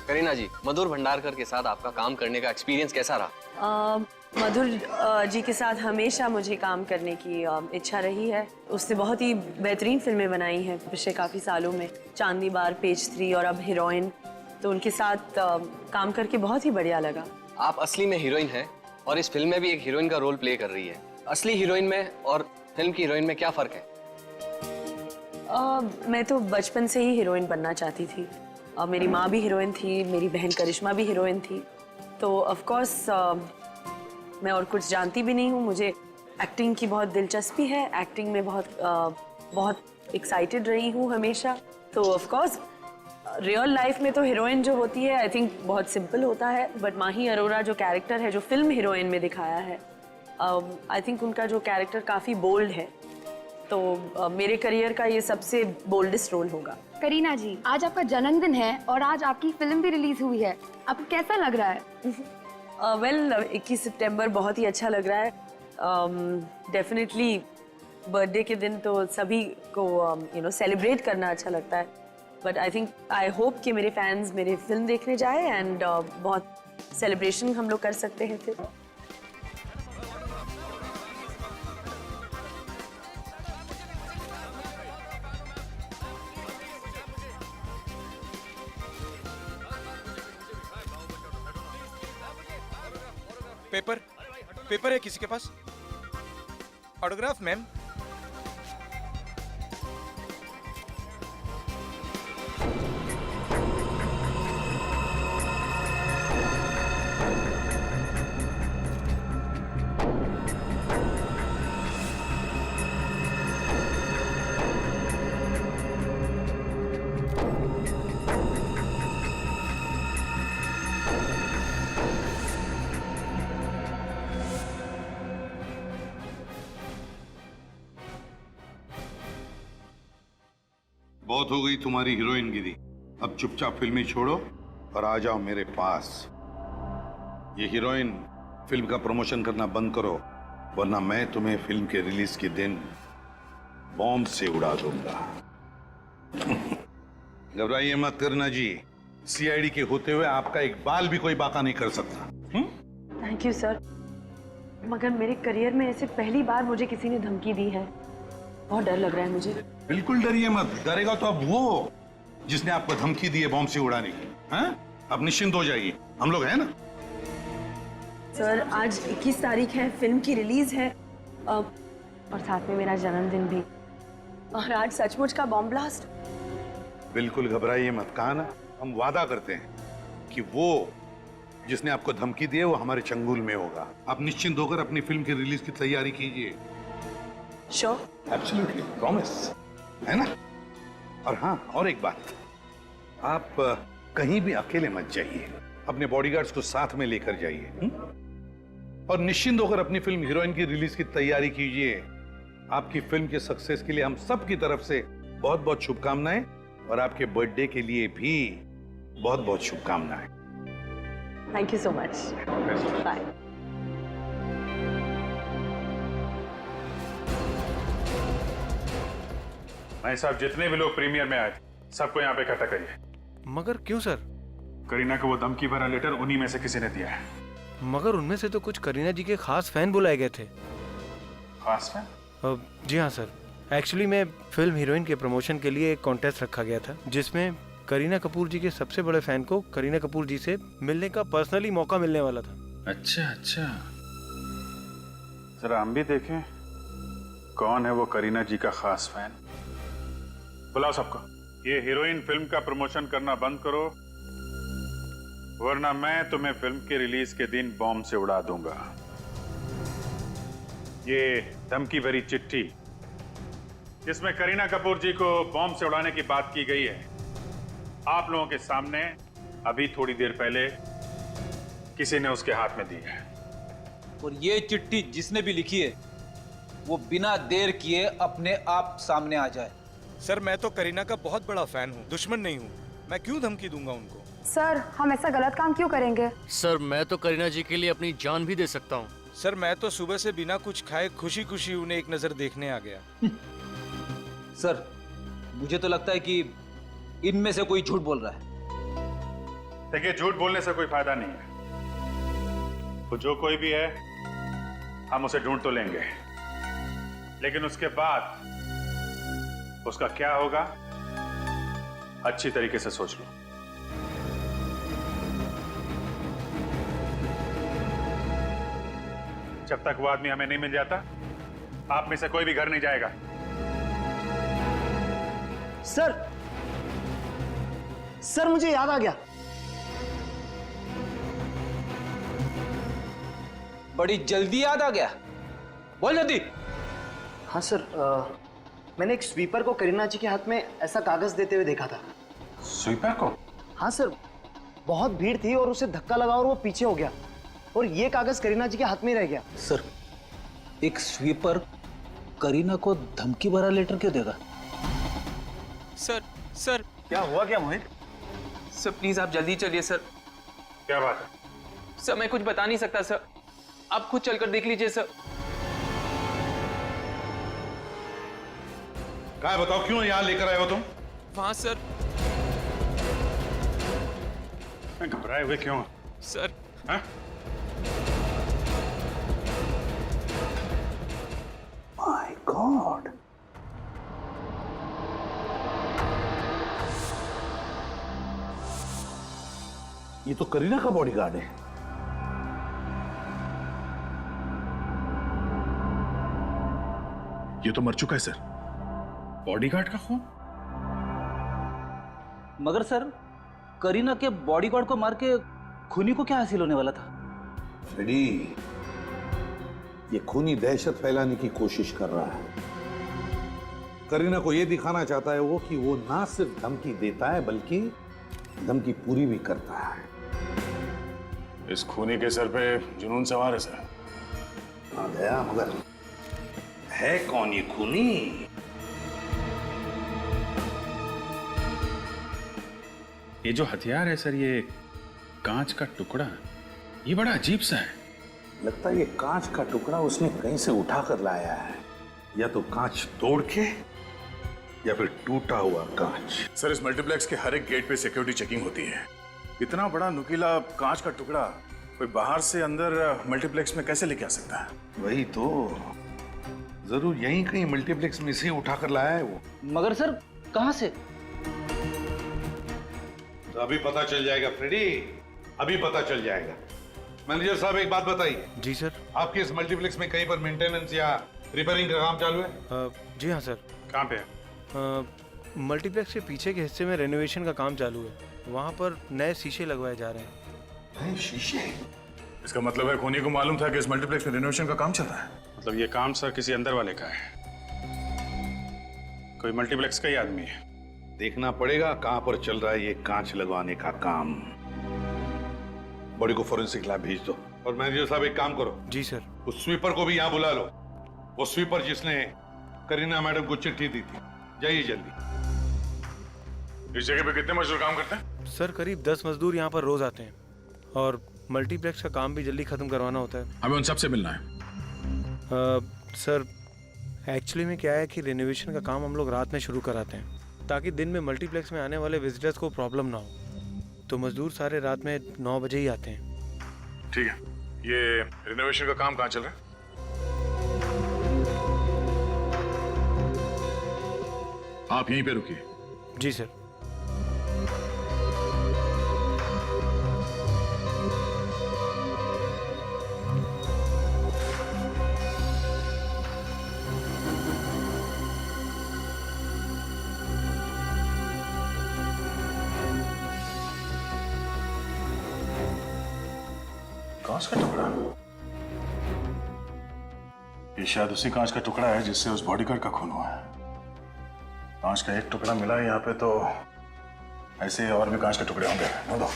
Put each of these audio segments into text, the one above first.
करीना जी, मधुर भंडारकर के साथ आपका काम करने का एक्सपीरियंस कैसा रहा? मधुर जी के साथ हमेशा मुझे काम करने की इच्छा रही है। उसने बहुत ही बेहतरीन फिल्में बनाई हैं पिछले काफ़ी सालों में, चांदनी बार, पेज 3 और अब हीरोइन। तो उनके साथ काम करके बहुत ही बढ़िया लगा। आप असली में हीरोइन हैं और इस फिल्म में भी एक हीरोइन का रोल प्ले कर रही है। असली हीरोइन में और फिल्म की हीरोइन में क्या फ़र्क है? मैं तो बचपन से ही हीरोइन बनना चाहती थी। मेरी माँ भी हीरोइन थी, मेरी बहन करिश्मा भी हीरोइन थी। तो ऑफ कोर्स मैं और कुछ जानती भी नहीं हूँ। मुझे एक्टिंग की बहुत दिलचस्पी है, एक्टिंग में बहुत एक्साइटेड रही हूँ हमेशा। तो ऑफ कोर्स रियल लाइफ में तो हीरोइन जो होती है आई थिंक बहुत सिंपल होता है, बट माही अरोरा जो कैरेक्टर है, जो फिल्म हीरोइन में दिखाया है, आई थिंक उनका जो कैरेक्टर काफ़ी बोल्ड है। तो मेरे करियर का ये सबसे बोल्डेस्ट रोल होगा। करीना जी, आज आपका जन्मदिन है और आज आपकी फिल्म भी रिलीज हुई है, आपको कैसा लग रहा है? वेल 21 सितंबर बहुत ही अच्छा लग रहा है। डेफिनेटली बर्थडे के दिन तो सभी को सेलिब्रेट करना अच्छा लगता है, बट आई होप कि मेरे फैंस मेरे फिल्म देखने जाए एंड बहुत सेलिब्रेशन हम लोग कर सकते हैं फिर। पेपर है किसी के पास? Autograph ma'am. बहुत हो गई तुम्हारी हीरोइन गिरी। अब चुपचाप फिल्में छोड़ो और आ जाओ मेरे पास। ये हीरोइन फिल्म का प्रमोशन करना बंद करो, वरना मैं तुम्हें फिल्म के रिलीज के दिन बॉम्ब से उड़ा दूंगा। घबराइए मत करना जी, सीआईडी के होते हुए आपका एक बाल भी कोई बाका नहीं कर सकता। थैंक यू सर, मगर मेरे करियर में ऐसे पहली बार मुझे किसी ने धमकी दी है। बहुत डर लग रहा है मुझे। बिल्कुल डरिए मत, डरेगा तो अब वो जिसने आपको धमकी दी है बॉम्ब से उड़ाने की। हैं? अब निश्चिंत हो जाइए, हम लोग हैं ना। सर आज 21 तारीख है, फिल्म की रिलीज है और साथ में मेरा जन्मदिन भी, और आज सचमुच का बॉम्ब ब्लास्ट। बिल्कुल घबराइए मत, कहा ना हम वादा करते हैं कि वो जिसने आपको धमकी दी है वो हमारे चंगुल में होगा। आप निश्चिंत होकर अपनी फिल्म की रिलीज की तैयारी कीजिए। श्योर, एब्सोल्युटली, प्रॉमिस, है ना। और हाँ, और एक बात, आप कहीं भी अकेले मत जाइए, अपने बॉडीगार्ड्स को साथ में लेकर जाइए। और निश्चिंत होकर अपनी फिल्म हीरोइन की रिलीज की तैयारी कीजिए। आपकी फिल्म के सक्सेस के लिए हम सब की तरफ से बहुत बहुत शुभकामनाएं, और आपके बर्थडे के लिए भी बहुत बहुत शुभकामनाएं। Thank you so much, bye. भाई साहब, जितने भी लोग प्रीमियर में आए थे सबको यहाँ पे इकट्ठा करिए। मगर क्यों सर? करीना को वो धमकी भरा लेटर उन्हीं में से किसी ने दिया है। मगर उनमें से तो कुछ करीना जी के खास फैन बुलाए गए थे। खास फैन? जी हाँ सर, एक्चुअली मैं फिल्म हीरोइन के प्रमोशन के लिए एक कॉन्टेस्ट रखा गया था, जिसमें करीना कपूर जी के सबसे बड़े फैन को करीना कपूर जी से मिलने का पर्सनली मौका मिलने वाला था। अच्छा अच्छा, जरा हम भी देखें कौन है वो करीना जी का खास फैन। बुलाओ सबको। ये हीरोइन फिल्म का प्रमोशन करना बंद करो, वरना मैं तुम्हें फिल्म के रिलीज के दिन बॉम्ब से उड़ा दूंगा। ये धमकी भरी चिट्ठी जिसमें करीना कपूर जी को बॉम्ब से उड़ाने की बात की गई है, आप लोगों के सामने अभी थोड़ी देर पहले किसी ने उसके हाथ में दी है। और ये चिट्ठी जिसने भी लिखी है वो बिना देर किए अपने आप सामने आ जाए। सर मैं तो करीना का बहुत बड़ा फैन हूँ, दुश्मन नहीं हूँ। मैं क्यों धमकी दूंगा उनको? सर हम ऐसा गलत काम क्यों करेंगे? सर मैं तो करीना जी के लिए अपनी जान भी दे सकता हूँ। सर मैं तो सुबह से बिना कुछ खाए खुशी खुशी उन्हें एक नजर देखने आ गया। सर मुझे तो लगता है कि इनमें से कोई झूठ बोल रहा है। देखिए, झूठ बोलने से कोई फायदा नहीं है। वो जो कोई भी है, हम उसे ढूंढ तो लेंगे, लेकिन उसके बाद उसका क्या होगा अच्छी तरीके से सोच लो। जब तक वो आदमी हमें नहीं मिल जाता, आप में से कोई भी घर नहीं जाएगा। सर मुझे याद आ गया। बड़ी जल्दी याद आ गया, बोल जल्दी। हाँ सर, मैंने एक स्वीपर को करीना जी के हाथ में ऐसा कागज देते हुए देखा था। स्वीपर को? हाँ सर, बहुत भीड़ थी और उसे धक्का लगा और वो पीछे हो गया और ये कागज करीना जी के हाथ में ही रह गया। सर, एक स्वीपर करीना को धमकी भरा लेटर क्यों देगा? सर क्या हुआ क्या मोहित? सर प्लीज आप जल्दी चलिए सर। क्या बात है? सर मैं कुछ बता नहीं सकता सर, आप खुद चलकर देख लीजिए सर। क्या है, बताओ क्यों यहाँ लेकर आए हो तुम? वहां सर। घबराए हुए क्यों? सर हाँ? माय गॉड, ये तो करीना का बॉडीगार्ड है। ये तो मर चुका है सर। बॉडीगार्ड का खून? मगर सर, करीना के बॉडीगार्ड को मार के खूनी को क्या हासिल होने वाला था? फ्रेडी, ये खूनी दहशत फैलाने की कोशिश कर रहा है। करीना को यह दिखाना चाहता है वो कि वो ना सिर्फ धमकी देता है बल्कि धमकी पूरी भी करता है। इस खूनी के सर पे जुनून सवार है सर। आ गया, मगर है कौन ये खूनी? ये जो हथियार है सर, ये कांच का टुकड़ा, ये बड़ा अजीब सा है। लगता है ये कांच का टुकड़ा उसने कहीं से उठा कर लाया है, या तो कांच तोड़ के या फिर टूटा हुआ कांच। सर, इस मल्टीप्लेक्स के हर एक गेट पे सिक्योरिटी चेकिंग होती है। इतना बड़ा नुकीला कांच का टुकड़ा कोई बाहर से अंदर मल्टीप्लेक्स में कैसे लेके आ सकता है? वही तो, जरूर यहीं कहीं मल्टीप्लेक्स में से उठा कर लाया है वो। मगर सर, कहां से? तो अभी पता चल जाएगा फ्रेडी, अभी पता चल जाएगा। मैनेजर साहब, एक बात बताइए। जी सर। आपके इस मल्टीप्लेक्स में कहीं पर मेंटेनेंस या रिपेयरिंग का काम चालू है? जी हाँ सर। कहाँ पे है? मल्टीप्लेक्स के पीछे के हिस्से में रेनोवेशन का काम चालू है, वहाँ पर नए शीशे लगवाए जा रहे हैं। नए शीशे? इसका मतलब है खूनी को मालूम था कि इस मल्टीप्लेक्स में रिनोवेशन का काम चल रहा है। मतलब ये काम सर किसी अंदर वाले का है, कोई मल्टीप्लेक्स का ही आदमी है। देखना पड़ेगा कहां पर चल रहा है ये कांच लगवाने का काम। बॉडी को फोरेंसिक लैब भेज दो। और मैनेजर साहब, एक काम करो। जी सर। उस स्वीपर को भी यहाँ बुला लो, वो स्वीपर जिसने करीना मैडम को चिट्ठी दी थी। जाइए जल्दी। इस जगह पे कितने मजदूर काम करते हैं? सर करीब 10 मजदूर यहाँ पर रोज आते हैं और मल्टीप्लेक्स का काम भी जल्दी खत्म करवाना होता है। हमें उन सबसे मिलना है। सर एक्चुअली में क्या है कि रेनोवेशन का काम हम लोग रात में शुरू कराते हैं ताकि दिन में मल्टीप्लेक्स में आने वाले विजिटर्स को प्रॉब्लम ना हो। तो मजदूर सारे रात में 9 बजे ही आते हैं। ठीक है, ये रिनोवेशन का काम कहाँ चल रहा है? आप यहीं पे रुकिए। जी सर। कांच का टुकड़ा? ये शायद उसी कांच का टुकड़ा है जिससे उस बॉडीगार्ड का खून हुआ है। कांच का एक टुकड़ा मिला है यहाँ पे, तो ऐसे और भी कांच के टुकड़े होंगे। ढूंढो।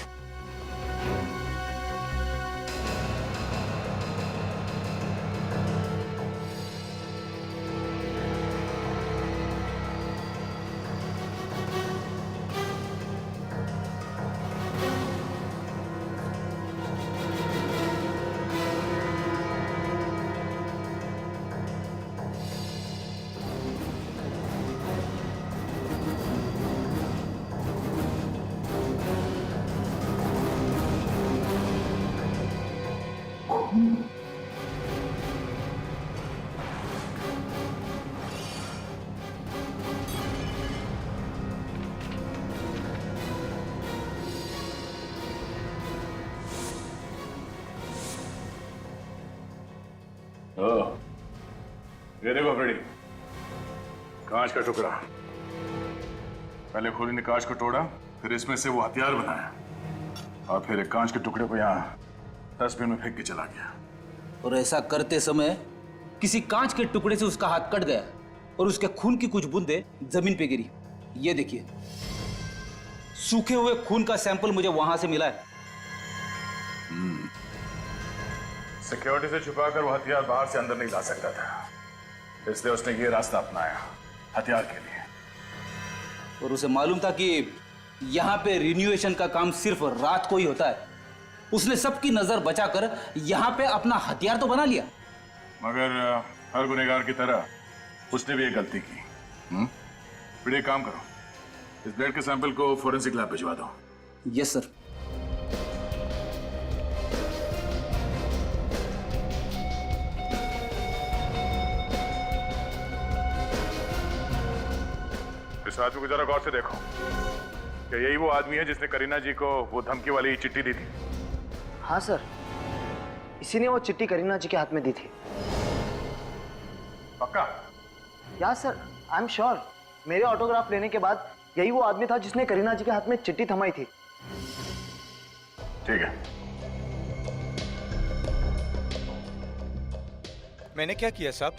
ये देखो फ्रेडी, कांच का टुकड़ा। पहले खोली ने कांच को तोड़ा, फिर इसमें से वो हथियार बनाया और फिर एक कांच के टुकड़े को यहाँ डस्टबिन में फेंक के चला गया। और ऐसा करते समय किसी कांच के टुकड़े से उसका हाथ कट गया और उसके खून की कुछ बूंदें जमीन पे गिरी। ये देखिए, सूखे हुए खून का सैंपल मुझे वहां से मिला है। सिक्योरिटी से छुपाकर वो हथियार बाहर से अंदर नहीं ला सकता था, इसलिए उसने ये रास्ता अपनाया हथियार के लिए। और उसे मालूम था कि यहाँ पे रिन्यूएशन का काम सिर्फ रात को ही होता है। उसने सबकी नजर बचाकर यहाँ पे अपना हथियार तो बना लिया। मगर हर गुनहगार की तरह उसने भी एक गलती की। फिर एक काम करो, इस ब्लड के सैंपल को फोरेंसिक लैब भिजवा दो। Yes sir. इस आदमी को जरा गौर से देखो, क्या यही वो आदमी है जिसने करीना जी को वो धमकी वाली चिट्ठी दी थी? हाँ सर, इसी ने वो चिट्ठी करीना जी के हाथ में दी थी। पक्का? या सर, आई एम श्योर। मेरे ऑटोग्राफ लेने के बाद यही वो आदमी था जिसने करीना जी के हाथ में चिट्ठी थमाई थी। ठीक है। मैंने क्या किया साहब?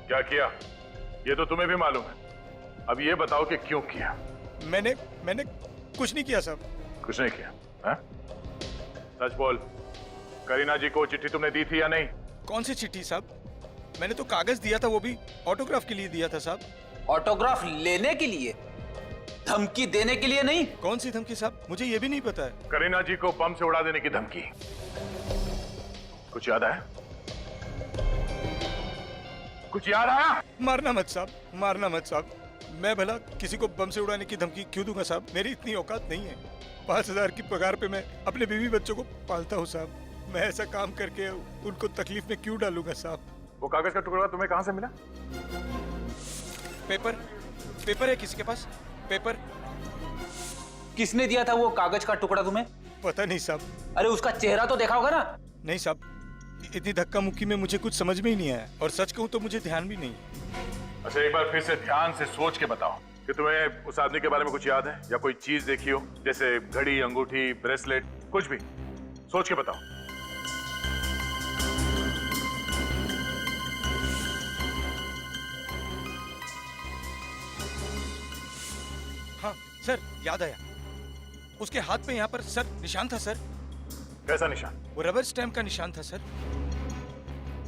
क्या किया ये तो तुम्हें भी मालूम है। अब ये बताओ कि क्यों किया? मैंने कुछ नहीं किया साहब। कुछ नहीं किया? हाँ? सच बोल, करीना जी को चिट्ठी तुमने दी थी या नहीं? कौन सी चिट्ठी साहब? मैंने तो कागज दिया था, वो भी ऑटोग्राफ के लिए दिया था साहब। ऑटोग्राफ लेने के लिए, धमकी देने के लिए नहीं। कौन सी धमकी साहब? मुझे ये भी नहीं पता है। करीना जी को बम से उड़ा देने की धमकी। कुछ याद आया? कुछ याद आया? मारना मत साहब, मारना मत साहब। मैं भला किसी को बम से उड़ाने की धमकी क्यों दूंगा साहब? मेरी इतनी औकात नहीं है। 5,000 की पगार पे मैं अपने बीवी बच्चों को पालता हूँ साहब। मैं ऐसा काम करके उनको तकलीफ में क्यों डालूंगा साहब? वो कागज का टुकड़ा तुम्हें कहां से मिला? पेपर है किसी के पास? पेपर? किसने दिया था वो कागज का टुकड़ा तुम्हें? पता नहीं साहब। अरे उसका चेहरा तो देखा होगा ना? नहीं साहब, इतनी धक्का मुक्की में मुझे कुछ समझ में ही नहीं आया, और सच कहूँ तो मुझे ध्यान भी नहीं। अच्छा, एक बार फिर से ध्यान से सोच के बताओ कि तुम्हें उस आदमी के बारे में कुछ याद है या कोई चीज देखी हो, जैसे घड़ी, अंगूठी, ब्रेसलेट, कुछ भी। सोच के बताओ। हाँ सर, याद आया। उसके हाथ पे यहाँ पर सर निशान था सर। कैसा निशान? वो रबर स्टैम्प का निशान था सर,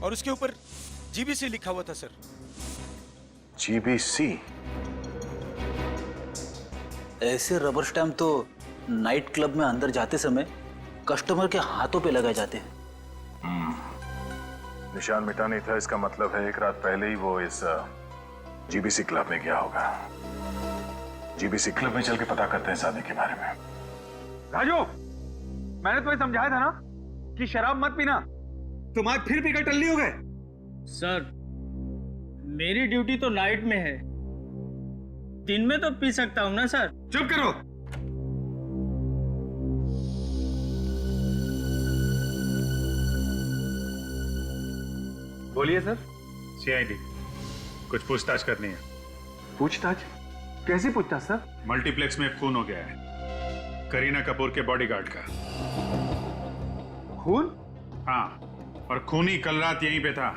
और उसके ऊपर जीबीसी लिखा हुआ था सर। जीबीसी? ऐसे रबर स्टैम्प तो नाइट क्लब में अंदर जाते समय कस्टमर के हाथों पे लगाए जाते हैं। निशान मिटा नहीं था, इसका मतलब है एक रात पहले ही वो इस जीबीसी क्लब में गया होगा। जीबीसी क्लब में चल के पता करते हैं इस आदमी के बारे में। राजू, मैंने तुम्हें समझाया था ना कि शराब मत पीना। तुम आज फिर पीकर टल्ली हो गए। सर, मेरी ड्यूटी तो नाइट में है, दिन में तो पी सकता हूँ ना सर। चुप करो। बोलिए सर। सीआईडी, कुछ पूछताछ करनी है। पूछताछ? कैसी पूछताछ सर? मल्टीप्लेक्स में खून हो गया है, करीना कपूर के बॉडीगार्ड का। खून? हाँ, और खूनी कल रात यहीं पे था,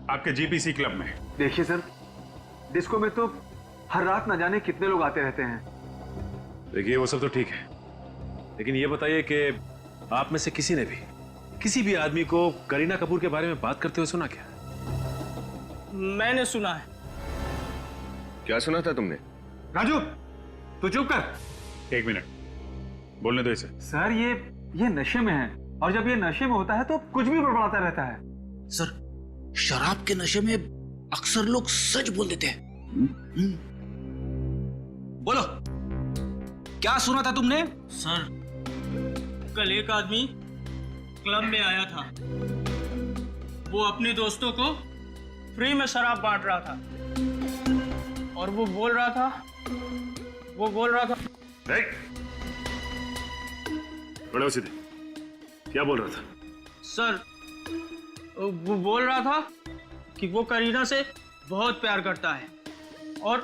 आपके जीपीसी क्लब में। देखिए सर, डिस्को में तो हर रात न जाने कितने लोग आते रहते हैं। देखिए वो सब तो ठीक है, लेकिन ये बताइए कि आप में से किसी ने भी किसी भी आदमी को करीना कपूर के बारे में बात करते हुए सुना क्या? मैंने सुना है। क्या सुना था तुमने? राजू, तू चुप कर। एक मिनट, बोलने दो इसे। सर, ये नशे में है, और जब ये नशे में होता है तो कुछ भी बड़बड़ाता रहता है। सर, शराब के नशे में अक्सर लोग सच बोल देते हैं। बोलो, क्या सुना था तुमने? सर, कल एक आदमी क्लब में आया था। वो अपने दोस्तों को फ्री में शराब बांट रहा था, और वो बोल रहा था बड़े सीधे, क्या बोल रहा था? सर, वो बोल रहा था कि वो करीना से बहुत प्यार करता है और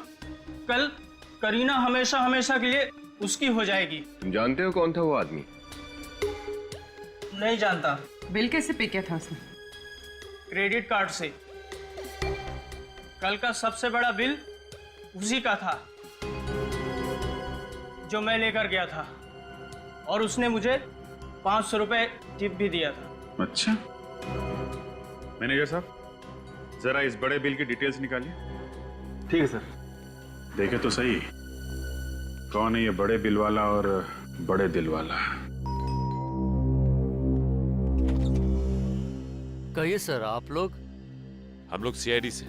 कल करीना हमेशा हमेशा के लिए उसकी हो जाएगी। तुम जानते हो कौन था वो आदमी? नहीं जानता। बिल कैसे पे किया था उसने? क्रेडिट कार्ड से। कल का सबसे बड़ा बिल उसी का था जो मैं लेकर गया था और उसने मुझे 500 रुपए टिप भी दिया था। अच्छा, मैनेजर साहब जरा इस बड़े बिल की डिटेल्स निकालिए। ठीक है सर। देखे तो सही कौन है ये बड़े बिल वाला और बड़े दिल वाला। कहिए सर, आप लोग? हम लोग सीआईडी से।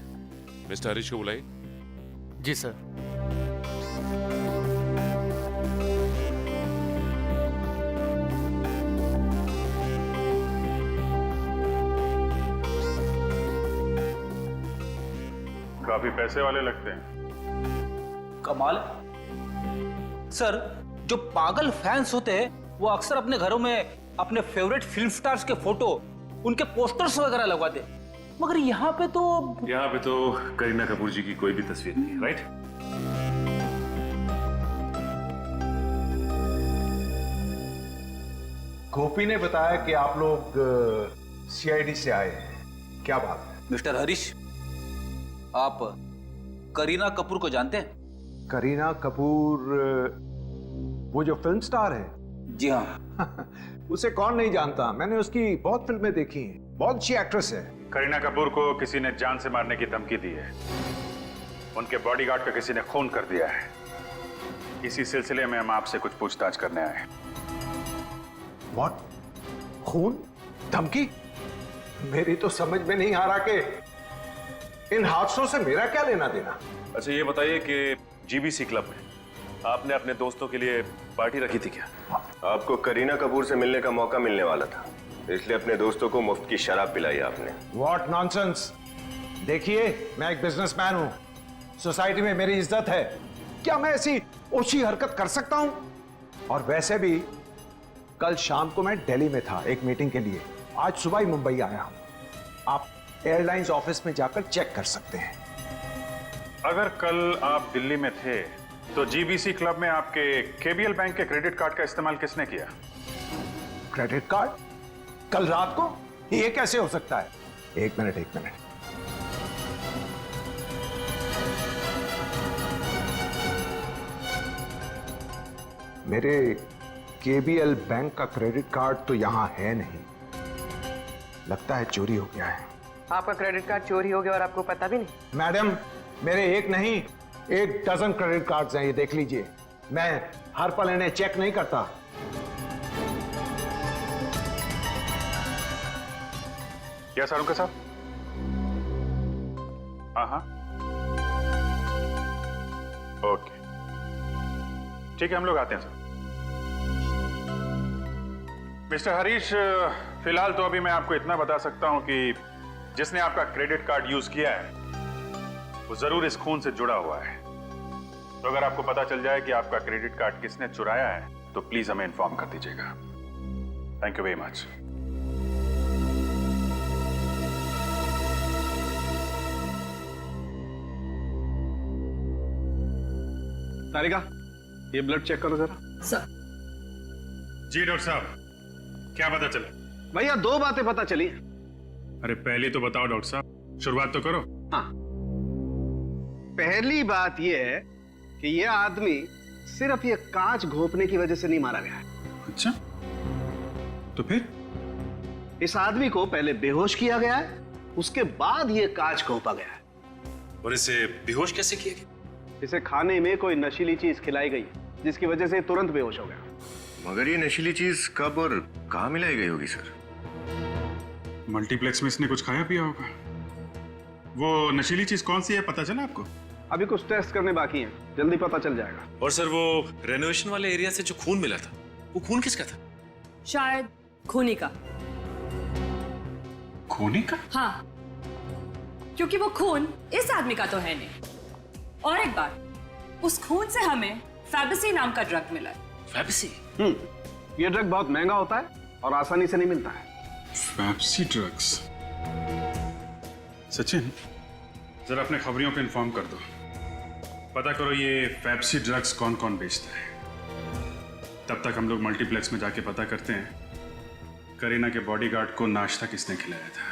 मिस्टर हरीश को बुलाइए। जी सर। काफी पैसे वाले लगते हैं। कमाल। सर, जो पागल फैंस होते हैं वो अक्सर अपने घरों में अपने फेवरेट फिल्म स्टार्स के फोटो, उनके पोस्टर्स वगैरह लगवाते, मगर यहाँ पे तो करीना कपूर जी की कोई भी तस्वीर नहीं है, राइट? गोपी ने बताया कि आप लोग सीआईडी से आए हैं, क्या बात है? मिस्टर हरीश, आप करीना कपूर को जानते हैं? करीना कपूर, वो जो फिल्म स्टार है? जी हाँ। उसे कौन नहीं जानता, मैंने उसकी बहुत फिल्में देखी हैं, बहुत अच्छी एक्ट्रेस है। करीना कपूर को किसी ने जान से मारने की धमकी दी है, उनके बॉडीगार्ड का किसी ने खून कर दिया है। इसी सिलसिले में हम आपसे कुछ पूछताछ करने आए हैं। व्हाट? खून? धमकी? मेरी तो समझ में नहीं आ रहा कि इन हादसों से मेरा क्या लेना देना। अच्छा, ये बताइए कि जीबीसी क्लब में आपने अपने दोस्तों के लिए पार्टी रखी थी क्या? आपको करीना कपूर से मिलने का मौका मिलने वाला था, इसलिए अपने दोस्तों को मुफ्त की शराब पिलाई आपने। What nonsense. देखिए, मैं एक बिजनेसमैन हूं, सोसाइटी में मेरी इज्जत है, क्या मैं ऐसी ओछी हरकत कर सकता हूं? और वैसे भी कल शाम को मैं दिल्ली में था एक मीटिंग के लिए, आज सुबह ही मुंबई आया हूं। आप एयरलाइंस ऑफिस में जाकर चेक कर सकते हैं। अगर कल आप दिल्ली में थे तो जीबीसी क्लब में आपके केबीएल बैंक के क्रेडिट कार्ड का इस्तेमाल किसने किया? Credit card? कल रात को? ये कैसे हो सकता है? एक मिनट। मेरे केबीएल बैंक का क्रेडिट कार्ड तो यहां है नहीं, लगता है चोरी हो गया है। आपका क्रेडिट कार्ड चोरी हो गया और आपको पता भी नहीं? मैडम, मेरे एक नहीं 1 डजन क्रेडिट कार्ड्स हैं, ये देख लीजिए। मैं हर पल इन्हें चेक नहीं करता। क्या सारुका साहब? हाँ, ओके, ठीक है, हम लोग आते हैं सर। मिस्टर हरीश, फिलहाल तो अभी मैं आपको इतना बता सकता हूं कि जिसने आपका क्रेडिट कार्ड यूज किया है वो जरूर इस खून से जुड़ा हुआ है। तो अगर आपको पता चल जाए कि आपका क्रेडिट कार्ड किसने चुराया है तो प्लीज हमें इन्फॉर्म कर दीजिएगा। Thank you very much. Tarika, ये ब्लड चेक करो जरा। सर। जी डॉक्टर साहब, क्या पता चला? भैया 2 बातें पता चली। अरे पहले तो बताओ डॉक्टर साहब, शुरुआत तो करो। हाँ, पहली बात यह है कि यह आदमी सिर्फ ये कांच घोंपने की वजह से नहीं मारा गया है। अच्छा, तो फिर? इस आदमी को पहले बेहोश किया गया है, उसके बाद ये कांच घोंपा गया है। और इसे बेहोश कैसे किया गया? इसे खाने में कोई नशीली चीज खिलाई गई जिसकी वजह से तुरंत बेहोश हो गया। मगर ये नशीली चीज कब और कहां मिलाई गई होगी सर? मल्टीप्लेक्स में इसने कुछ खाया पिया होगा। वो नशीली चीज कौन सी है, पता चला आपको? अभी कुछ टेस्ट करने बाकी हैं, जल्दी पता चल जाएगा। और सर, वो रेनोवेशन वाले एरिया से जो खून मिला था, वो खून किसका था? शायद खूनी का। खूनी का? हाँ, क्योंकि वो खून इस आदमी का तो है नहीं। और एक बात, उस खून से हमें फैबेसी नाम का ड्रग मिला है। फैबेसी? ये ड्रग बहुत महंगा होता है और आसानी से नहीं मिलता है। Fabaceae drugs? सचिन, जरा अपने खबरियों को इन्फॉर्म कर दो। पता करो ये पेप्सी ड्रग्स कौन कौन बेचता है। तब तक हम लोग मल्टीप्लेक्स में जाके पता करते हैं करीना के बॉडीगार्ड को नाश्ता किसने खिलाया था।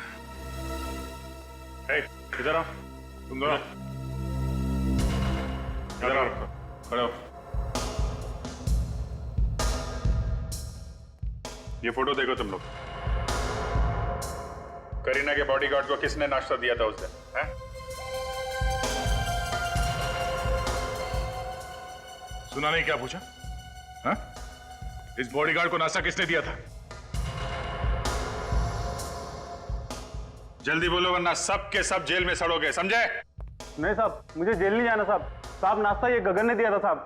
इधर आओ, तुम दोनों इधर आओ, खड़े हो। ये फोटो देखो तुम लोग। करीना के बॉडीगार्ड को किसने नाश्ता दिया था उस दिन? हैं? सुना नहीं क्या पूछा? हाँ? इस बॉडीगार्ड को नाश्ता किसने दिया था? जल्दी बोलो वरना सब के सब जेल में सड़ोगे, समझे? नहीं साहब, मुझे जेल नहीं जाना साहब। साहब नाश्ता ये गगन ने दिया था साहब।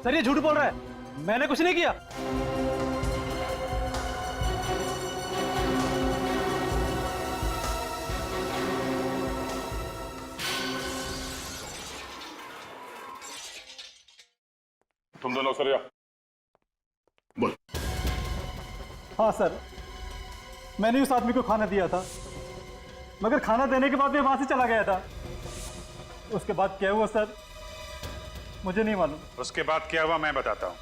सर ये झूठ बोल रहा है, मैंने कुछ नहीं किया। तुम दोनों सर जाओ। बोल। हाँ सर, मैंने उस आदमी को खाना दिया था, मगर खाना देने के बाद मैं वहां से चला गया था। उसके बाद क्या हुआ सर, मुझे नहीं मालूम। उसके बाद क्या हुआ मैं बताता हूँ।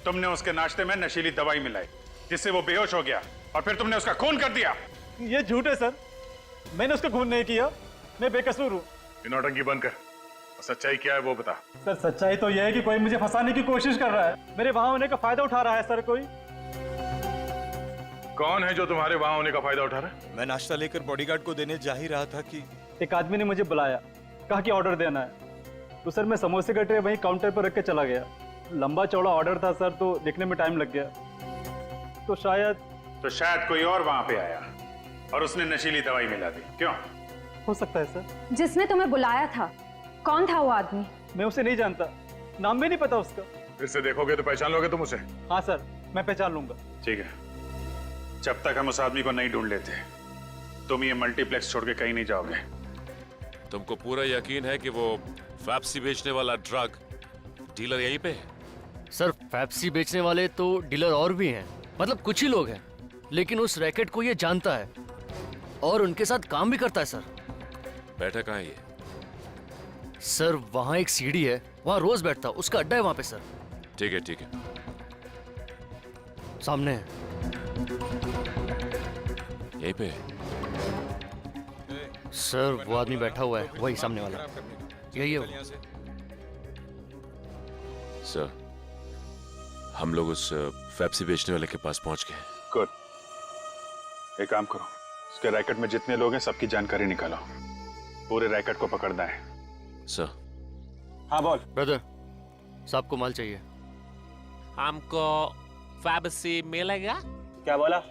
तुमने उसके नाश्ते में नशीली दवाई मिलाई जिससे वो बेहोश हो गया और फिर तुमने उसका खून कर दिया। ये झूठ है सर, मैंने उसका खून नहीं किया, मैं बेकसूर हूँ। नौटंकी बंद कर, सच्चाई क्या है वो बता। सर सच्चाई तो यह है कि कोई मुझे फंसाने की कोशिश कर रहा है, मेरे वहां होने का फायदा उठा रहा है सर। कोई कौन है जो तुम्हारे वहां होने का फायदा उठा रहा है? मैं नाश्ता लेकर बॉडीगार्ड को देने जा ही रहा था कि एक आदमी ने मुझे बुलाया, कहा कि ऑर्डर देना है। तो सर मैं समोसे का ट्रे वहीं काउंटर पर रख के चला गया। लंबा चौड़ा ऑर्डर था सर, तो देखने में टाइम लग गया। तो शायद कोई और वहां पे आया और उसने नशीली दवाई मिला दी। क्यों? हो सकता है सर। जिसने तुम्हें बुलाया था, कौन था वो आदमी? मैं उसे नहीं जानता, नाम भी नहीं पता उसका। फिर से देखोगे तो पहचान लोगे तुम उसे? हाँ सर, मैं पहचान लूंगा। ठीक है, जब तक हम उस आदमी को नहीं ढूंढ लेते तुम ये मल्टीप्लेक्स छोड़ के कहीं नहीं जाओगे। तुमको पूरा यकीन है कि वो पेप्सी बेचने वाला ड्रग डीलर यहीं पे है? सर पेप्सी बेचने वाले तो डीलर और भी हैं, मतलब कुछ ही लोग हैं, लेकिन उस रैकेट को ये जानता है और उनके साथ काम भी करता है सर। बैठा कहाँ है ये? सर वहाँ एक सीढ़ी है, वहाँ रोज बैठता, उसका अड्डा है वहाँ पे सर। ठीक है ठीक है, सामने है, यहीं पे। सर वो आदमी बैठा हुआ है, वही सामने वाला, यही है वो। सर हम लोग उस पेप्सी बेचने वाले के पास पहुंच गए। गुड, एक काम करो, उसके रैकेट में जितने लोग हैं सबकी जानकारी निकालो, पूरे रैकेट को पकड़ना है। सर। हाँ बोल। ब्रदर, साहब को माल चाहिए। हमको पेप्सी मिलेगा? क्या बोला?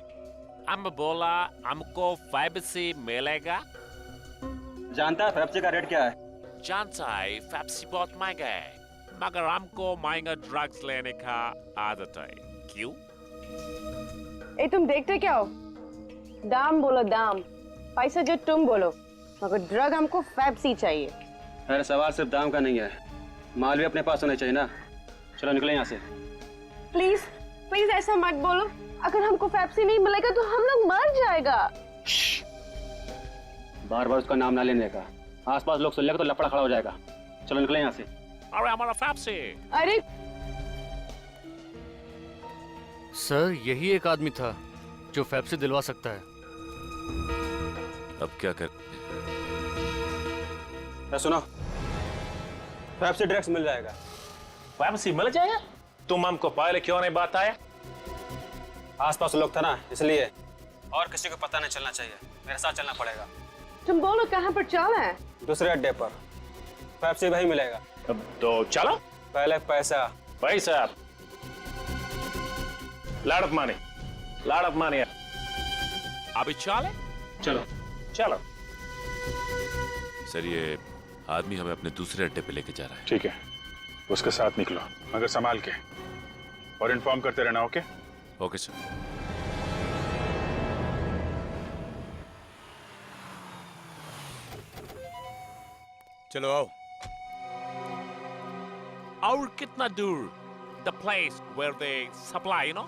हम बोला हमको पेप्सी मिलेगा। जानता है पेप्सी का रेट क्या है? जानता है पेप्सी बहुत महंगा है, मगर हमको महंगा ड्रग्स लेने का आदत है। क्यों? ए तुम देखते क्या हो? दाम बोलो दाम, पैसा जो तुम बोलो, मगर ड्रग हमको पेप्सी चाहिए। अरे सवाल सिर्फ दाम का नहीं है, माल भी अपने पास होना चाहिए ना। चलो निकले यहाँ से। प्लीज प्लीज ऐसा मत बोलो, अगर हमको पेप्सी नहीं मिलेगा तो हम लोग मर जाएगा। बार बार उसका नाम ना लेने का, आसपास लोग सुन लेगा तो लफड़ा खड़ा हो जाएगा। चलो निकले यहाँ से। अरे हमारा पेप्सी। अरे सर यही एक आदमी था जो पेप्सी दिलवा सकता है। अब क्या कर? सुनो, पेप्सी ड्रग्स मिल जाएगा। पेप्सी मिल जाएगा? तुम हमको पहले क्यों नहीं बताया? आसपास लोग था ना, इसलिए। और किसी को पता नहीं चलना चाहिए, मेरे साथ चलना पड़ेगा। तुम बोलो कहाँ पर चलना है? दूसरे अड्डे पर पेप्सी वही मिलेगा। तो चलो। पहले पैसा। पैसा? लाड़ ऑफ मनी, लाड़ ऑफ मनी। अभी चले? चलो चलो। सर ये आदमी हमें अपने दूसरे अड्डे पे लेके जा रहा है। ठीक है, उसके साथ निकलो, मगर संभाल के, और इन्फॉर्म करते रहना। ओके? Okay sir. चलो आओ। और कितना दूर? The place where they supply, you know?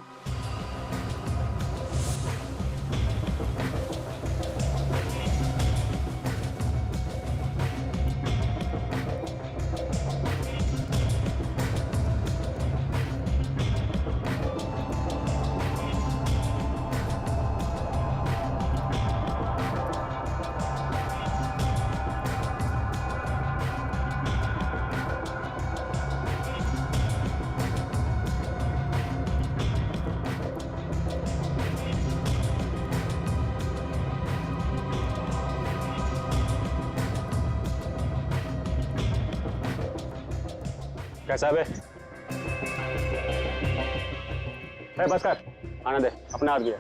कैसा बे? बस कर, आने दे, अपने आप गया।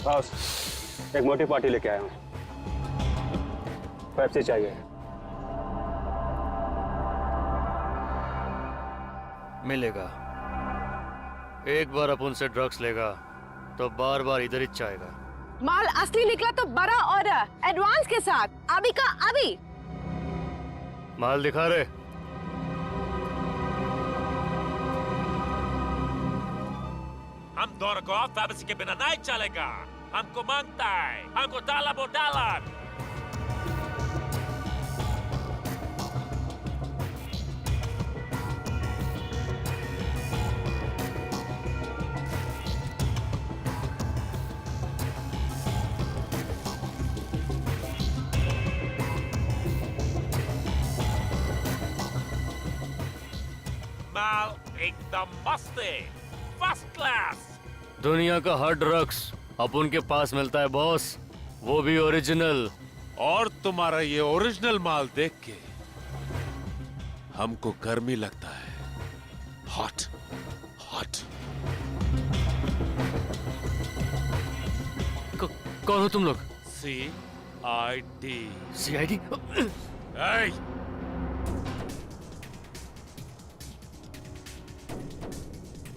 बॉस, एक मोटी पार्टी लेके आया हूँ। पेप्सी चाहिए। मिलेगा। एक बार अपन से ड्रग्स लेगा तो बार बार इधर ही चाहेगा। माल असली निकला तो बड़ा ऑर्डर एडवांस के साथ, अभी का अभी। माल दिखा रहे। हम दोनों को पेप्सी के बिना नहीं चलेगा। हमको मांगता है, हमको $1 माल एकदम मस्त है, फर्स्ट क्लास। दुनिया का हर ड्रग्स अपन के पास मिलता है बॉस, वो भी ओरिजिनल। और तुम्हारा ये ओरिजिनल माल देख के हमको गर्मी लगता है। Hot hot. कौन हो तुम लोग? CID। CID?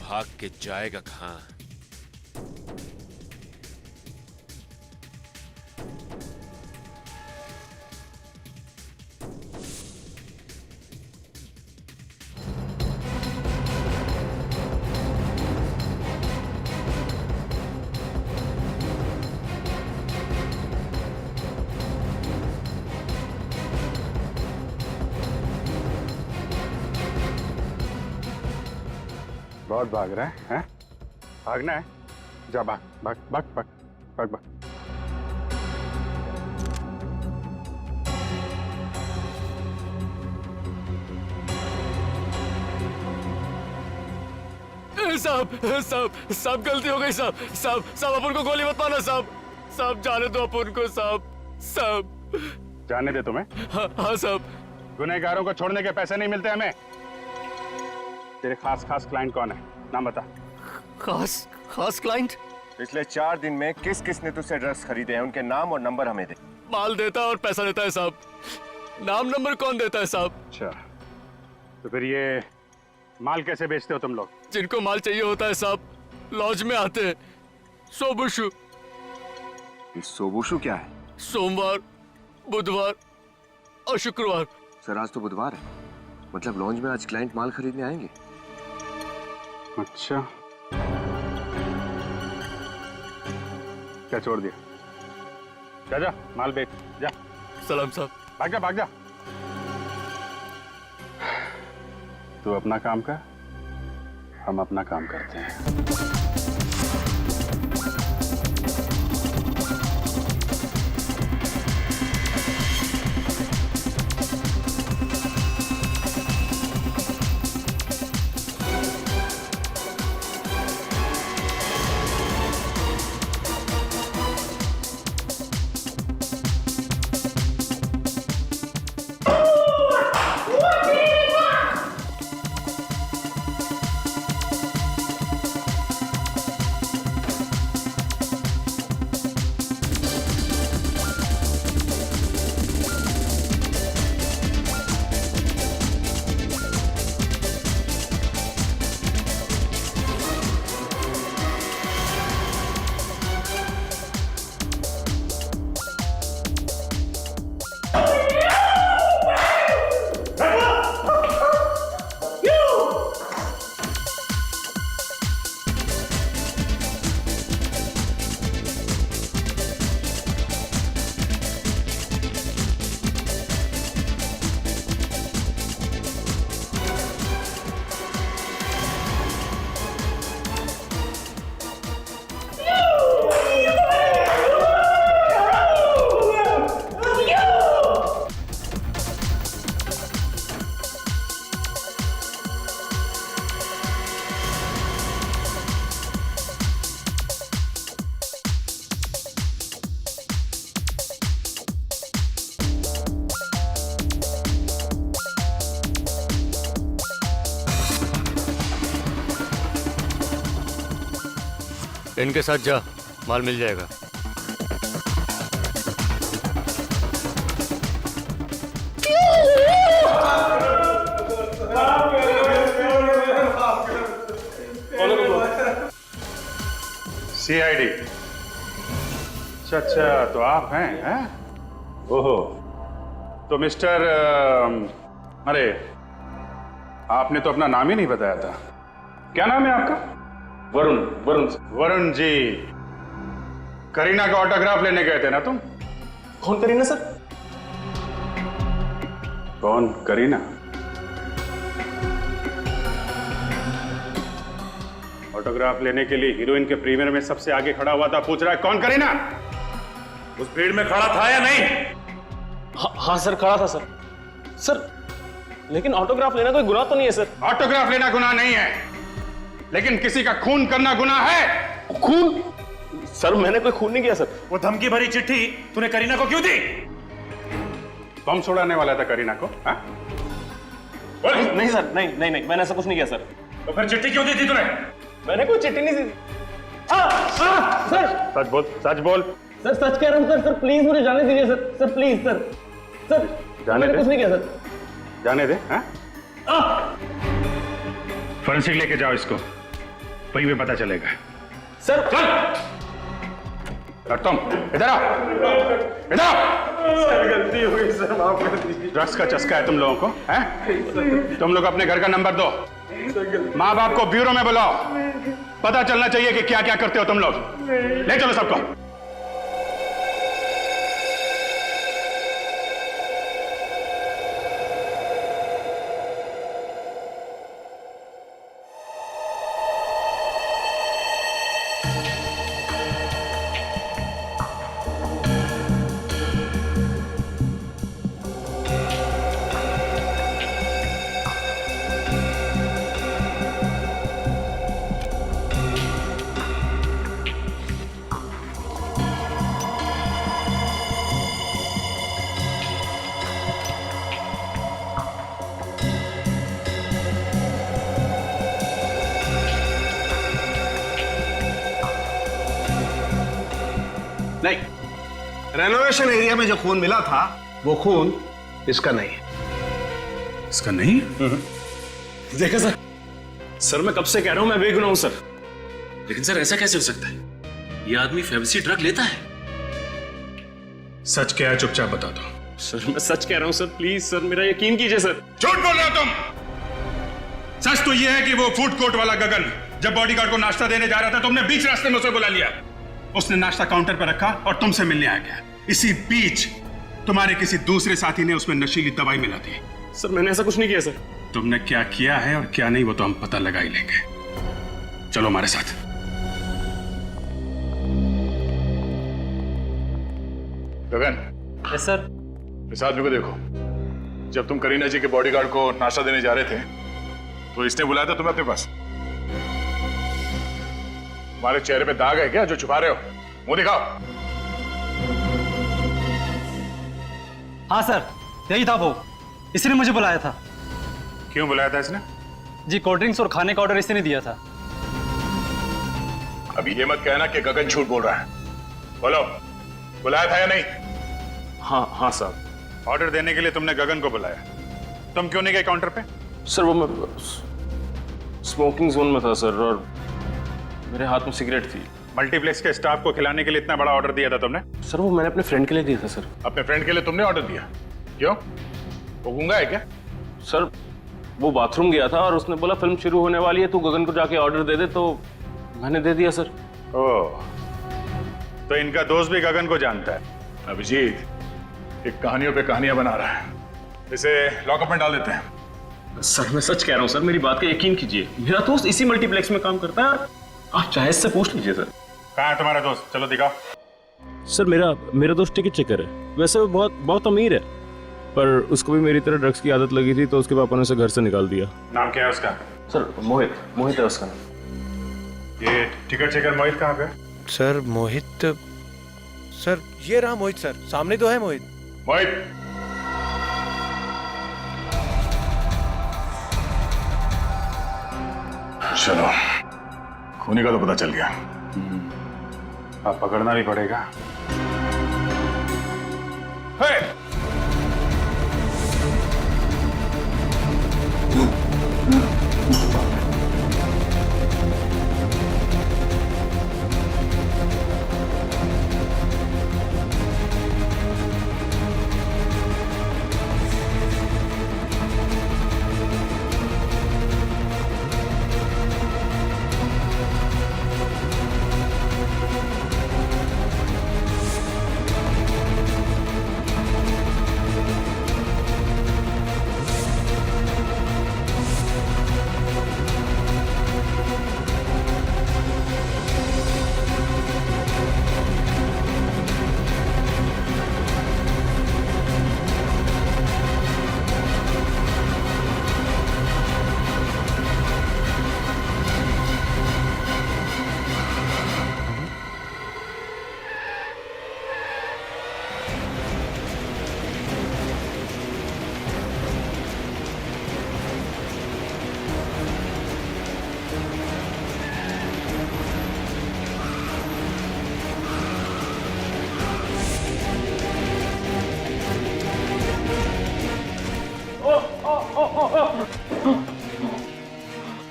भाग के जाएगा कहां? बहुत भाग रहा है, हैं? भागना है? जा भाग, भाग, भाग, भाग, भाग, भाग। साहब गलती हो गई साहब अपन को गोली मत मारना साहब जाने दो अपन को साहब। जाने दे तुम्हें? हाँ साहब। गुनहगारों को छोड़ने के पैसे नहीं मिलते हमें। तेरे खास क्लाइंट कौन है? नाम बता। खास क्लाइंट? पिछले 4 दिन में किस किस ने तुझसे ड्रग्स खरीदे हैं, उनके नाम और नंबर हमें दे। माल देता है और पैसा लेता है साहब, नाम नंबर कौन देता है साहब? अच्छा, तो फिर ये माल कैसे बेचते हो तुम लोग? जिनको माल चाहिए होता है साहब लॉज में आते हैं। सोबुशु। सोबुशु क्या है? सोमवार, बुधवार और शुक्रवार। सर आज तो बुधवार है, मतलब लॉन्ज में आज क्लाइंट माल खरीदने आएंगे। अच्छा, क्या छोड़ दिया? जा माल बेच जा। सलाम साहब। भाग जा। तू अपना काम कर, हम अपना काम करते हैं। इनके साथ जा, माल मिल जाएगा। CID। अच्छा, तो आप हैं? ओहो, तो मिस्टर अरे आपने तो अपना नाम ही नहीं बताया था। क्या नाम है आपका? वरुण जी। करीना का ऑटोग्राफ लेने गए थे ना तुम? कौन करीना सर? कौन करीना? ऑटोग्राफ लेने के लिए हीरोइन के प्रीमियर में सबसे आगे खड़ा हुआ था, पूछ रहा है कौन करीना? उस भीड़ में खड़ा था या नहीं? हाँ सर, खड़ा था सर। सर लेकिन ऑटोग्राफ लेना कोई गुनाह तो नहीं है सर। ऑटोग्राफ लेना गुनाह नहीं है, लेकिन किसी का खून करना गुनाह है। खून? सर मैंने कोई खून नहीं किया सर। वो धमकी भरी चिट्ठी तूने करीना को क्यों दी? बम छुड़ाने वाला था करीना को? हा? नहीं सर, नहीं मैंने ऐसा कुछ नहीं किया सर। तो फिर चिट्ठी क्यों दी थी तूने? मैंने कोई चिट्ठी नहीं दी। सर सच बोल, सच बोल। सर सच कह रहा हूँ सर प्लीज मुझे जाने दीजिए sir. Sir please sir. Sir जाने दे। कुछ नहीं किया सर। जाने दे। फोरेंसिक लेके जाओ इसको, वहीं पे पता चलेगा। सर चल। और तुम इधर आओ, इधर आओ। सर गलती हुई सर, माफ कर दीजिए। ड्रग्स का चस्का है तुम लोगों को, हैं? तुम लोग अपने घर का नंबर दो, माँ बाप को ब्यूरो में बुलाओ, पता चलना चाहिए कि क्या क्या करते हो तुम लोग। ले चलो सबको। नहीं, रेनोवेशन एरिया में जो खून मिला था वो खून इसका नहीं है। इसका नहीं? देखा सर, सर मैं कब से कह रहा हूं मैं बेगुनाह हूं सर। लेकिन सर ऐसा कैसे हो सकता है? ये आदमी फेविसी ड्रग लेता है। सच क्या है चुपचाप बता दो। सर मैं सच कह रहा हूं सर, प्लीज सर मेरा यकीन कीजिए सर। झूठ बोल रहे हो तुम। सच तो ये है कि वो फूड कोर्ट वाला गगन जब बॉडीगार्ड को नाश्ता देने जा रहा था, तुमने बीच रास्ते में उसे बुला लिया। उसने नाश्ता काउंटर पर रखा और तुमसे मिलने आ गया। इसी बीच तुम्हारे किसी दूसरे साथी ने उसमें नशीली दवाई मिला दी। सर मैंने ऐसा कुछ नहीं किया सर। तुमने क्या किया है और क्या नहीं वो तो हम पता लगा ही लेंगे। चलो हमारे साथ। गगन। Yes sir. इस आदमी को देखो। जब तुम करीना जी के बॉडीगार्ड को नाश्ता देने जा रहे थे तो इसने बुलाया था तुम्हें अपने पास। तुम्हारे चेहरे पे दाग है क्या जो छुपा रहे हो? मुंह दिखाओ। हाँ सर, यही था वो, इसने मुझे बुलाया था। क्यों बुलाया था इसने? जी कोल्ड ड्रिंक्स और खाने का ऑर्डर इसने दिया था। अभी ये मत कहना कि गगन झूठ बोल रहा है। बोलो, बुलाया था या नहीं? हाँ सर। ऑर्डर देने के लिए तुमने गगन को बुलाया, तुम क्यों नहीं गए काउंटर पे? सर वो मैं स्मोकिंग जोन में था सर, और मेरे हाथ में सिगरेट थी। मल्टीप्लेक्स के स्टाफ को खिलाने के लिए इतना बड़ा ऑर्डर दिया था तुमने? सर वो मैंने अपने फ्रेंड के लिए दिया था सर। अपने फ्रेंड के लिए तुमने ऑर्डर दिया? क्यों? वो गूंगा है क्या? सर वो बाथरूम गया था और उसने बोला फिल्म शुरू होने वाली है, तू गगन को जाके ऑर्डर दे दे, तो मैंने दे दिया सर। ओह, तो इनका दोस्त भी गगन को जानता है। अभिजीत एक कहानियों पे कहानियां बना रहा है, इसे लॉकअप में डाल देते हैं। सर मैं सच कह रहा हूँ सर, मेरी बात का यकीन कीजिए। मेरा दोस्त इसी मल्टीप्लेक्स में काम करता है, आप चाहे इससे पूछ लीजिए सर। कहाँ है तुम्हारा दोस्त? चलो दिखाओ। सर मेरा दोस्त टिकट चेकर है। वैसे वो बहुत अमीर है, पर उसको भी मेरी तरह ड्रग्स की आदत लगी थी, तो उसके पापा ने उसे घर से निकाल दिया। नाम क्या है उसका? सर मोहित है उसका नाम। ये टिकट चेकर मोहित कहाँ पे? सर मोहित, सर ये रहा मोहित सर, सामने तो है मोहित। मोहित, चलो खूनी का तो पता चल गया। अब पकड़ना भी पड़ेगा। हे!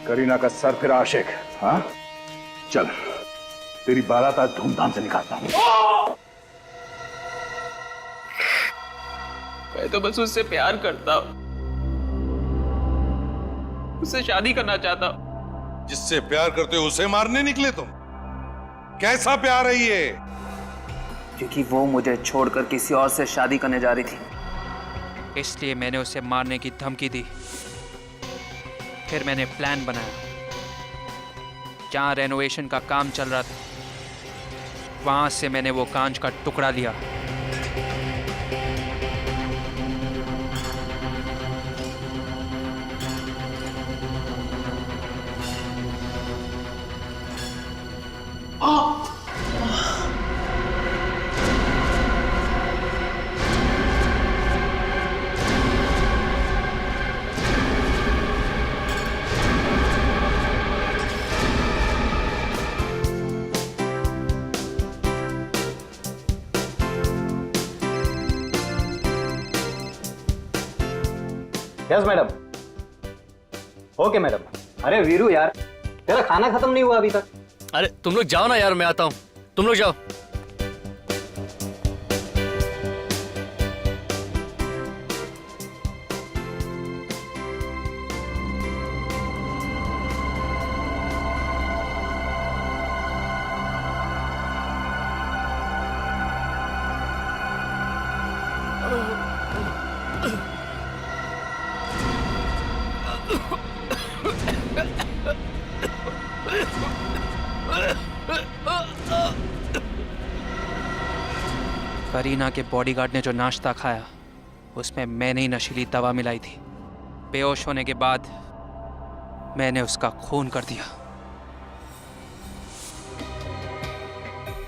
करीना का सर फिर आशिक। हाँ चल, तेरी बारात आज धूमधाम से निकालता हूं। मैं तो बस उससे प्यार करता हूँ, उससे शादी करना चाहता हूँ। जिससे प्यार करते हो उसे मारने निकले तुम? कैसा प्यार है ये? क्योंकि वो मुझे छोड़कर किसी और से शादी करने जा रही थी, इसलिए मैंने उसे मारने की धमकी दी। फिर मैंने प्लान बनाया। जहाँ रेनोवेशन का काम चल रहा था, वहां से मैंने वो कांच का टुकड़ा लिया। Yes madam. Okay madam. अरे वीरू यार, तेरा खाना खत्म नहीं हुआ अभी तक। अरे तुम लोग जाओ ना यार, मैं आता हूँ, तुम लोग जाओ। करीना के बॉडीगार्ड ने जो नाश्ता खाया, उसमें मैंने ही नशीली दवा मिलाई थी। बेहोश होने के बाद मैंने उसका खून कर दिया।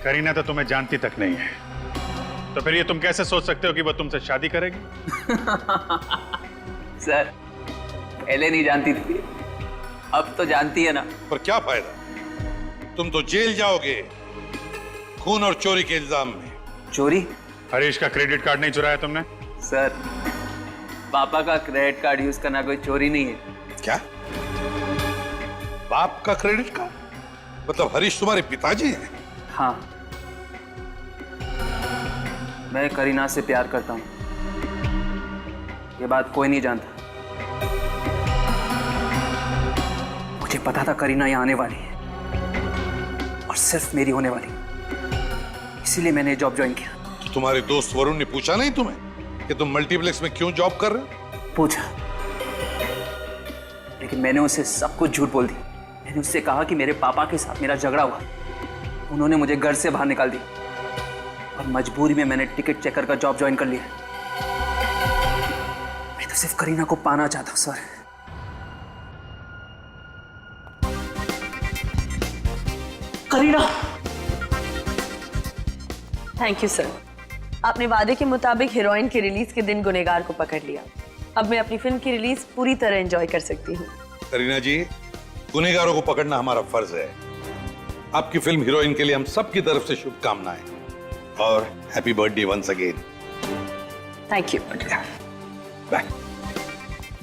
करीना तो तुम्हें जानती तक नहीं है, तो फिर ये तुम कैसे सोच सकते हो कि वो तुमसे शादी करेगी? सर, पहले नहीं जानती थी, अब तो जानती है ना। पर क्या फायदा, तुम तो जेल जाओगे खून और चोरी के इल्जाम में। चोरी? हरीश का क्रेडिट कार्ड नहीं चुराया तुमने? सर, पापा का क्रेडिट कार्ड यूज करना कोई चोरी नहीं है। क्या? बाप का क्रेडिट कार्ड? मतलब हरीश तुम्हारे पिताजी हैं? हाँ, मैं करीना से प्यार करता हूँ, ये बात कोई नहीं जानता। मुझे पता था करीना यहाँ आने वाली है और सिर्फ मेरी होने वाली, इसीलिए मैंने जॉब ज्वाइन किया। तो तुम्हारे दोस्त वरुण ने पूछा नहीं तुम्हें कि तुम मल्टीप्लेक्स में क्यों जॉब कर रहे हो? पूछा, लेकिन मैंने उसे सब कुछ झूठ बोल दी। मैंने उससे कहा कि मेरे पापा के साथ मेरा झगड़ा हुआ, उन्होंने मुझे घर से बाहर निकाल दिया और मजबूरी में मैंने टिकट चेकर का जॉब ज्वाइन कर लिया। मैं तो सिर्फ करीना को पाना चाहता हूं sir. Kareena, thank you sir. आपने वादे के मुताबिक हीरोइन के रिलीज के दिन गुनहगार को पकड़ लिया। अब मैं अपनी फिल्म की रिलीज पूरी तरह एंजॉय कर सकती हूँ। करीना जी, गुनहगारों को पकड़ना हमारा फर्ज है। आपकी फिल्म हीरोइन के लिए हम सबकी तरफ से शुभकामनाएं और happy birthday once again. Thank you. Bye.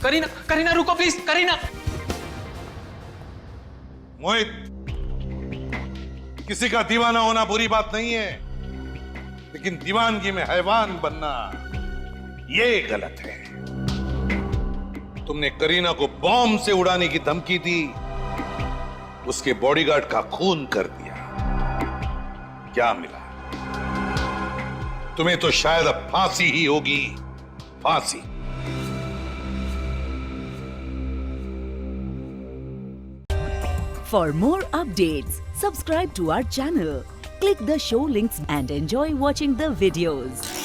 Kareena, Kareena रुको प्लीज, करीना। मोहित, किसी का दीवाना होना बुरी बात नहीं है, लेकिन दीवानगी में हैवान बनना ये गलत है। तुमने करीना को बॉम्ब से उड़ाने की धमकी दी, उसके बॉडीगार्ड का खून कर दिया। क्या मिला? तुम्हें तो शायद अब फांसी ही होगी, फांसी। For more updates, subscribe to our channel, click the show links and enjoy watching the videos.